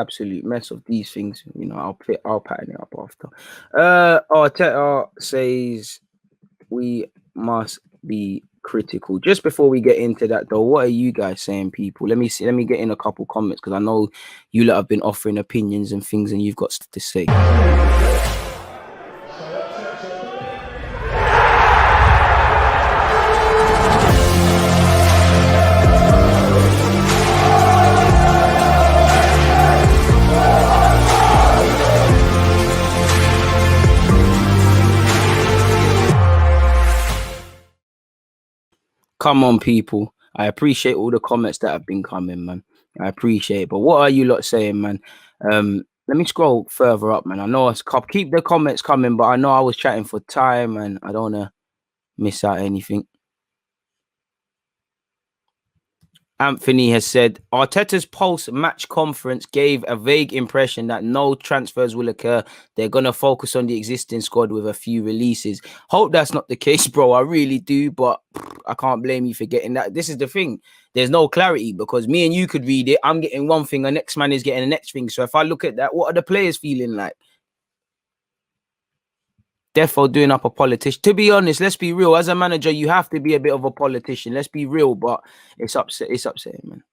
absolute mess of these things. You know, I'll pattern it up after. Arteta says we must be critical. Just before we get into that though, what are you guys saying, people? Let me see. Let me get in a couple comments because I know you lot have been offering opinions and things, and you've got stuff to say. Come on, people. I appreciate all the comments that have been coming, man. I appreciate it. But what are you lot saying, man? Let me scroll further up, man. I know I keep the comments coming, but I know I was chatting for time and I don't want to miss out anything. Anthony has said Arteta's post-match conference gave a vague impression that no transfers will occur. They're gonna focus on the existing squad with a few releases. Hope that's not the case, bro. I really do, but I can't blame you for getting that. This is the thing. There's no clarity because me and you could read it. I'm getting one thing, the next man is getting the next thing. So if I look at that, what are the players feeling like? Defo doing up a politician. To be honest, let's be real. As a manager, you have to be a bit of a politician. Let's be real, but it's upset. It's upsetting, man.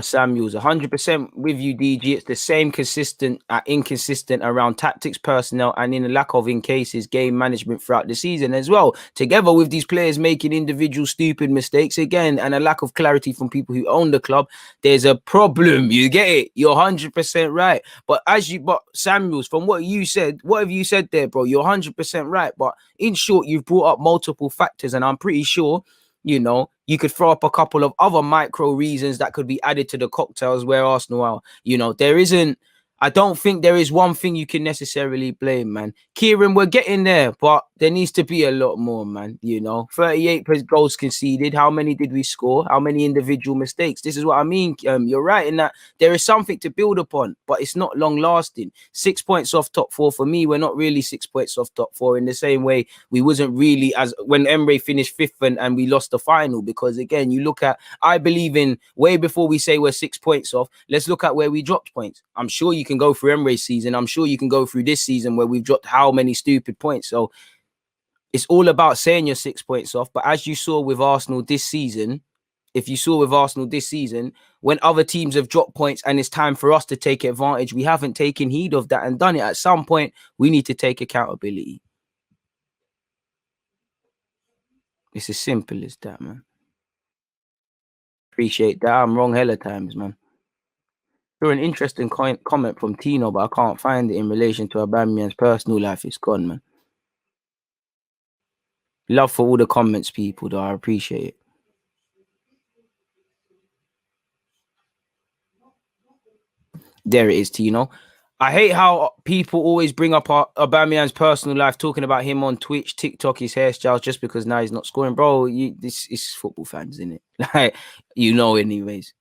Samuels, 100% with you, DG. It's the same consistent, inconsistent around tactics, personnel, and in the lack of, in cases, game management throughout the season as well. Together with these players making individual stupid mistakes again, and a lack of clarity from people who own the club, there's a problem. You get it? You're 100% right. But Samuels, from what you said, what have you said there, bro? You're 100% right. But in short, you've brought up multiple factors, and I'm pretty sure you could throw up a couple of other micro reasons that could be added to the cocktails where Arsenal are. There isn't. I don't think there is one thing you can necessarily blame, man. Kieran, we're getting there, but there needs to be a lot more, man. 38 goals conceded. How many did we score? How many individual mistakes? This is what I mean. You're right in that there is something to build upon, but it's not long lasting. 6 points off top four for me. We're not really 6 points off top four in the same way we wasn't really as when Emre finished fifth and we lost the final. Because again, you look at, I believe in way before we say we're 6 points off, let's look at where we dropped points. I'm sure you can go through Emre's season. I'm sure you can go through this season where we've dropped how many stupid points. So it's all about saying you're 6 points off. But as you saw with Arsenal this season, when other teams have dropped points and it's time for us to take advantage, we haven't taken heed of that and done it. At some point, we need to take accountability. It's as simple as that, man. Appreciate that. I'm wrong hella times, man. You're an interesting comment from Tino, but I can't find it in relation to Aubameyang's personal life. It's gone, man. Love for all the comments, people, though. I appreciate it. There it is, Tino. I hate how people always bring up Aubameyang's personal life, talking about him on Twitch, TikTok, his hairstyles, just because now he's not scoring. Bro, this is football fans, isn't it? Like, anyways.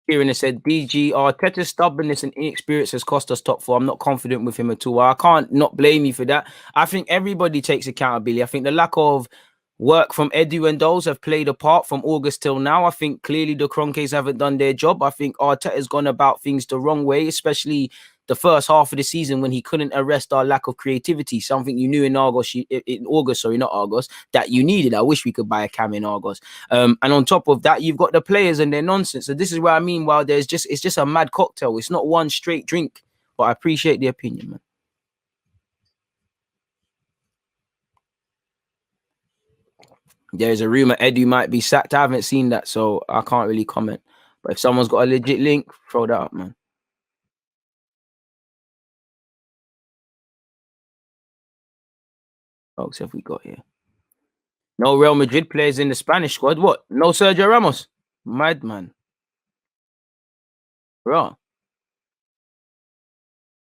Kieran has said, DG, Arteta's stubbornness and inexperience has cost us top four. I'm not confident with him at all. I can't not blame you for that. I think everybody takes accountability. I think the lack of work from Edu and Doles have played a part from August till now. I think clearly the Kroenkes haven't done their job. I think Arteta's gone about things the wrong way, especially the first half of the season when he couldn't arrest our lack of creativity, something you knew in August, that you needed. I wish we could buy a cam in August. And on top of that, you've got the players and their nonsense. So this is what I mean. While it's just a mad cocktail. It's not one straight drink. But I appreciate the opinion, man. There's a rumor Edu might be sacked. I haven't seen that, so I can't really comment. But if someone's got a legit link, throw that up, man. Folks, have we got here? No Real Madrid players in the Spanish squad. What? No Sergio Ramos? Madman. Bro.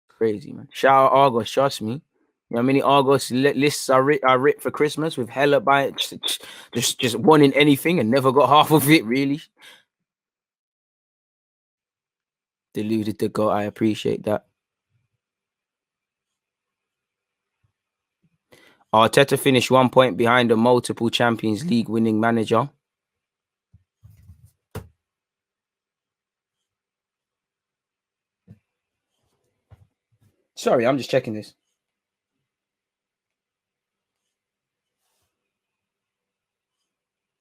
Crazy, man. Shout out Argos, trust me. You know how many Argos lists I ripped for Christmas with hella by just wanting anything and never got half of it, really. Deluded to go. I appreciate that. Arteta finished 1 point behind a multiple Champions League winning manager. Sorry, I'm just checking this.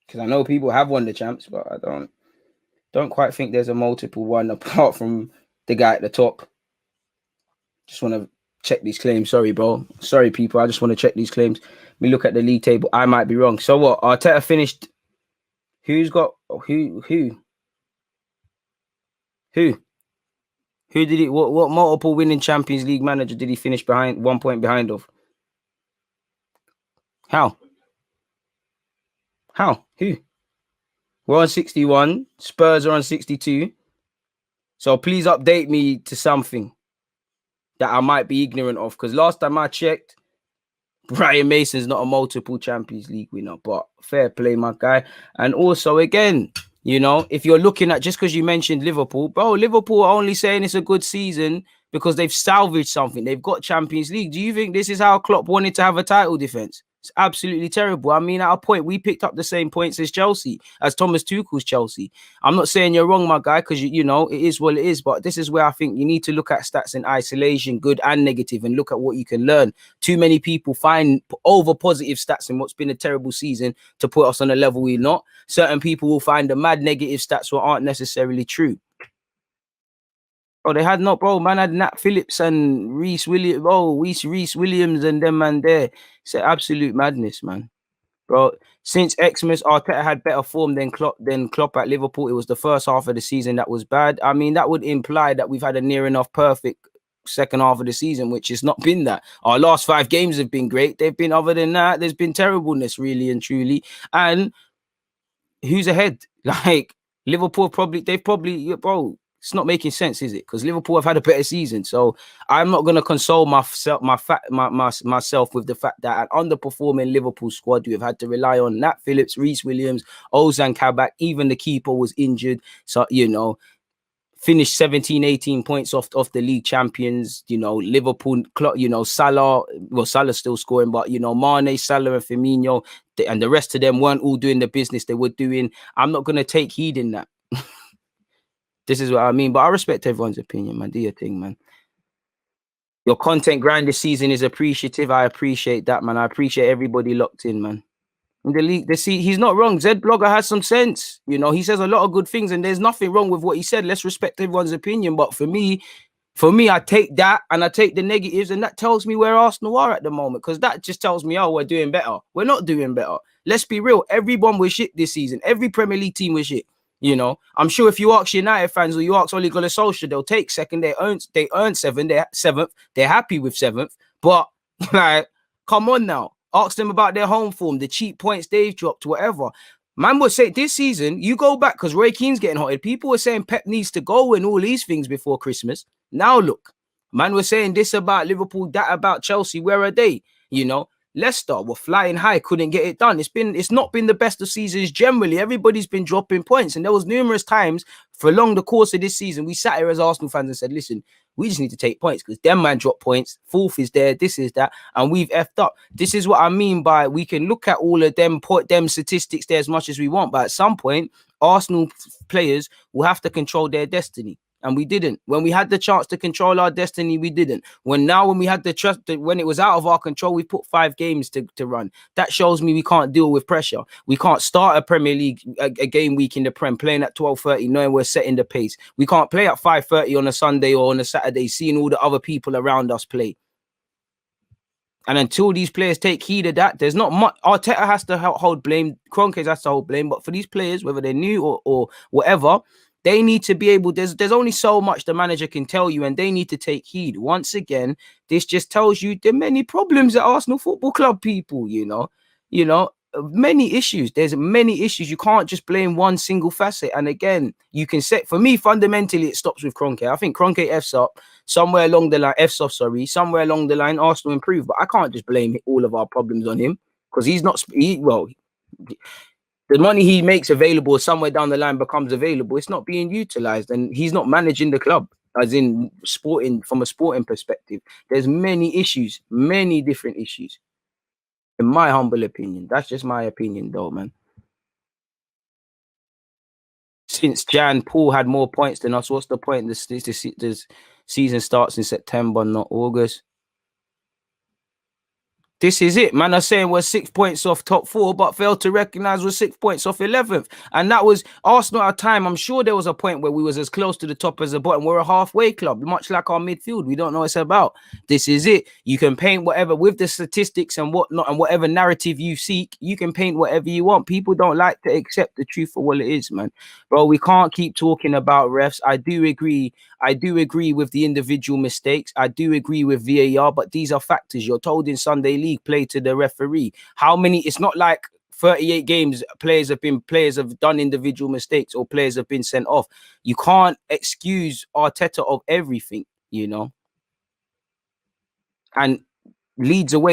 Because I know people have won the champs, but I don't quite think there's a multiple one apart from the guy at the top. Just want to check these claims. Sorry, bro. Sorry, people. I just want to check these claims. We look at the league table. I might be wrong. So what? Arteta finished. Who's got who? Who did it? What multiple winning Champions League manager did he finish behind 1 point behind of? How? Who? We're on 61. Spurs are on 62. So please update me to something that I might be ignorant of. Because last time I checked, Brian Mason's not a multiple Champions League winner. But fair play, my guy. And also, again, you know, if you're looking at, just because you mentioned Liverpool, bro, Liverpool are only saying it's a good season because they've salvaged something. They've got Champions League. Do you think this is how Klopp wanted to have a title defense? It's absolutely terrible. I mean, at a point, we picked up the same points as Chelsea, as Thomas Tuchel's Chelsea. I'm not saying you're wrong, my guy, because, you know, it is what it is. But this is where I think you need to look at stats in isolation, good and negative, and look at what you can learn. Too many people find over positive stats in what's been a terrible season to put us on a level we're not. Certain people will find the mad negative stats what aren't necessarily true. Oh, they had not, bro. Man had Nat Phillips and Reese Williams. Oh, Reese Williams and them man there. It's absolute madness, man. Bro, since Xmas, Arteta had better form than Klopp at Liverpool. It was the first half of the season that was bad. I mean, that would imply that we've had a near enough perfect second half of the season, which has not been that. Our last 5 games have been great. They've been, other than that, there's been terribleness, really and truly. And who's ahead? Like, Liverpool they've probably, bro, it's not making sense, is it? Because Liverpool have had a better season. So I'm not going to console myself with the fact that an underperforming Liverpool squad, we've had to rely on Nat Phillips, Reese Williams, Ozan Kabak, even the keeper was injured. So, you know, finished 17, 18 points off the league champions. You know, Liverpool, you know, Salah's still scoring, but, you know, Mane, Salah and Firmino and the rest of them weren't all doing the business they were doing. I'm not going to take heed in that. This is what I mean. But I respect everyone's opinion, man. Do your thing, man. Your content grind this season is appreciative. I appreciate that, man. I appreciate everybody locked in, man. In the league, he's not wrong. Zed Blogger has some sense. You know, he says a lot of good things, and there's nothing wrong with what he said. Let's respect everyone's opinion. But for me, I take that and I take the negatives, and that tells me where Arsenal are at the moment, because that just tells me, oh, we're doing better. We're not doing better. Let's be real. Everyone was shit this season. Every Premier League team was shit. You know, I'm sure if you ask United fans or you ask Ole Gunnar Solskjaer, they'll take second. They earn 7th. They're 7th. They're happy with 7th. But like, come on now. Ask them about their home form, the cheap points they've dropped, whatever. Man would say this season, you go back because Roy Keane's getting hotted. People were saying Pep needs to go and all these things before Christmas. Now look, man was saying this about Liverpool, that about Chelsea. Where are they? You know, Leicester were flying high, couldn't get it done. It's not been the best of seasons generally. Everybody's been dropping points, and there was numerous times for along the course of this season we sat here as Arsenal fans and said, listen, we just need to take points because them man drop points. 4th is there, this is that, and we've effed up. This is what I mean by we can look at all of them, put them statistics there as much as we want, but at some point, Arsenal players will have to control their destiny. And we didn't. When we had the chance to control our destiny, we didn't. When we had the trust, when it was out of our control, we put 5 games to run. That shows me we can't deal with pressure. We can't start a Premier League a game week in the Prem playing at 12:30, knowing we're setting the pace. We can't play at 5:30 on a Sunday or on a Saturday, seeing all the other people around us play. And until these players take heed of that, there's not much. Arteta has to hold blame. Kroenke has to hold blame. But for these players, whether they're new or whatever, they need to be able, there's only so much the manager can tell you, and they need to take heed. Once again, this just tells you there are many problems at Arsenal Football Club, people, you know, many issues. There's many issues. You can't just blame one single facet. And again, you can say, for me, fundamentally, it stops with Kroenke. I think Kroenke F's up somewhere along the line, somewhere along the line, Arsenal improved. But I can't just blame all of our problems on him because he's not, the money he makes available somewhere down the line becomes available. It's not being utilized, and he's not managing the club as in sporting, from a sporting perspective. There's many issues, many different issues. In my humble opinion. That's just my opinion, though, man. Since Jan, Paul had more points than us. What's the point? This season starts in September, not August. This is it, man. Are saying we're 6 points off top four, but failed to recognise we're 6 points off 11th. And that was Arsenal at a time. I'm sure there was a point where we was as close to the top as the bottom. We're a halfway club, much like our midfield. We don't know what it's about. This is it. You can paint whatever with the statistics and whatnot, and whatever narrative you seek, you can paint whatever you want. People don't like to accept the truth for what it is, man. Bro, we can't keep talking about refs. I do agree with the individual mistakes. I do agree with VAR, but these are factors. You're told in Sunday League, play to the referee. How many? It's not like 38 games players have done individual mistakes or players have been sent off. You can't excuse Arteta of everything, you know. And Leeds away